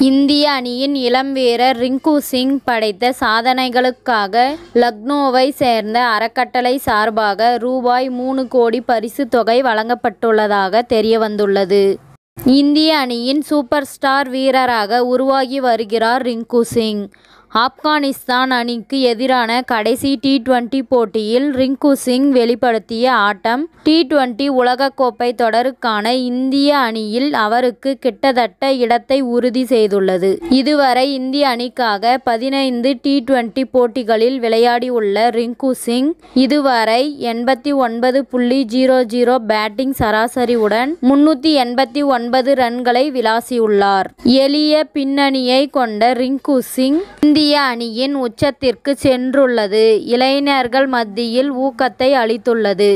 இந்திய அணியின் இளம் வீரர் ரிங்கு சிங் படைத்த சாதனைகளுக்காக லக்னோவை சேர்ந்த அறக்கட்டளை சார்பாக ரூபாய் 3 கோடி பரிசுத் தொகை வழங்கப்பட்டுள்ளதாக தெரியவந்துள்ளது. இந்திய அணியின் சூப்பர் ஸ்டார் வீரராக உருவாகி வருகிறார் ரிங்கு சிங். ஆப்கானிஸ்தான் அணிக்கு எதிரான கடைசி T20 போட்டியில் ரிங்கு சிங் வெளிப்படுத்திய ஆட்டம் T20 உலகக்கோப்பை தொடருக்கான இந்திய அணியில் அவருக்கு கிட்டத்தட்ட இடத்தை உறுதி செய்துள்ளது. இதுவரை இந்திய அணிக்காக 15 T20 போட்டிகளில் விளையாடியுள்ள ரிங்கு சிங் இதுவரை 89.00 பேட்டிங் சராசரியுடன் 389 ரன்களை விளாசியுள்ளார். எளிய பின்னணியை கொண்ட ரிங்கு சிங் இந்திய அணியின் உச்சத்திற்கு சென்றுள்ளது இளைஞர்கள் மத்தியில் ஊக்கத்தை அளித்துள்ளது.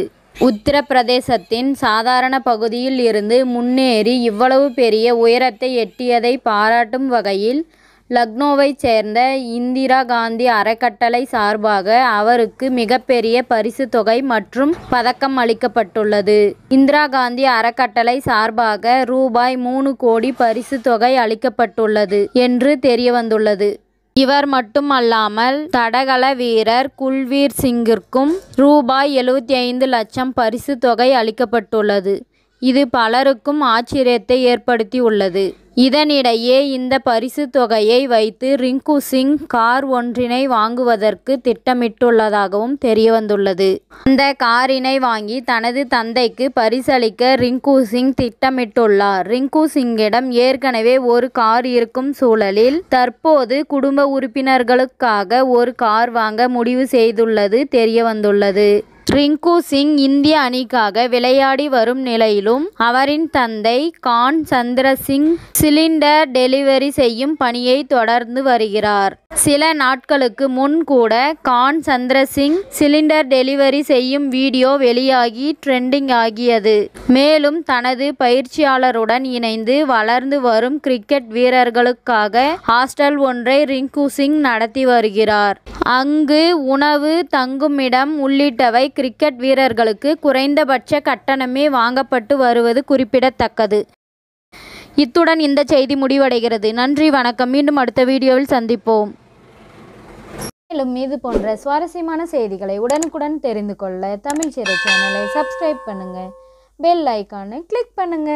உத்தரப்பிரதேசத்தின் சாதாரண பகுதியில் இருந்து முன்னேறி இவ்வளவு பெரிய உயரத்தை எட்டியதை பாராட்டும் வகையில் லக்னோவைச் சேர்ந்த இந்திரா காந்தி அறக்கட்டளை சார்பாக அவருக்கு மிகப்பெரிய பரிசுத் தொகை மற்றும் பதக்கம் அளிக்கப்பட்டுள்ளது. இந்திரா காந்தி அறக்கட்டளை சார்பாக ரூபாய் 3 கோடி பரிசுத் தொகை அளிக்கப்பட்டுள்ளது என்று தெரியவந்துள்ளது. இவர் மட்டுமல்லாமல் தடகள வீரர் குல்வீர் சிங்கிற்கும் ரூபாய் 75 லட்சம் பரிசுத் தொகை அளிக்கப்பட்டுள்ளது. இது பலருக்கும் ஆச்சரியத்தை ஏற்படுத்தியுள்ளது. இதனிடையே இந்த பரிசுத் தொகையை வைத்து ரிங்கு சிங் கார் ஒன்றினை வாங்குவதற்கு திட்டமிட்டுள்ளதாகவும் தெரியவந்துள்ளது. அந்த காரினை வாங்கி தனது தந்தைக்கு பரிசளிக்க ரிங்கு சிங் திட்டமிட்டுள்ளார். ரிங்கு சிங்கிடம் ஏற்கனவே ஒரு கார் இருக்கும் சூழலில் தற்போது குடும்ப உறுப்பினர்களுக்காக ஒரு கார் வாங்க முடிவு செய்துள்ளது தெரியவந்துள்ளது. ரிங்கு சிங் இந்திய அணிக்காக விளையாடி வரும் நிலையிலும் அவரின் தந்தை கான் சந்திர சிங் சிலிண்டர் டெலிவரி செய்யும் பணியை தொடர்ந்து வருகிறார். சில நாட்களுக்கு முன் கூட கான் சந்திர சிங் சிலிண்டர் டெலிவரி செய்யும் வீடியோ வெளியாகி ட்ரெண்டிங் ஆகியது. மேலும் தனது பயிற்சியாளருடன் இணைந்து வளர்ந்து வரும் கிரிக்கெட் வீரர்களுக்காக ஹாஸ்டல் ஒன்றை ரிங்கு சிங் நடத்தி வருகிறார். அங்கு உணவு, தங்குமிடம் உள்ளிட்டவை கிரிக்கெட் வீரர்களுக்கு குறைந்தபட்ச கட்டணமே வாங்கப்பட்டு வருவது குறிப்பிடத்தக்கது. இத்துடன் இந்த செய்தி முடிவடைகிறது. நன்றி, வணக்கம். மீண்டும் அடுத்த வீடியோவில் சந்திப்போம். மேலும் இது போன்ற சுவாரஸ்யமான செய்திகளை உடனுக்குடன் தெரிந்து கொள்ள தமிழ் சிறை சேனலை சப்ஸ்கிரைப் பண்ணுங்க, பெல் ஐகானை கிளிக் பண்ணுங்க.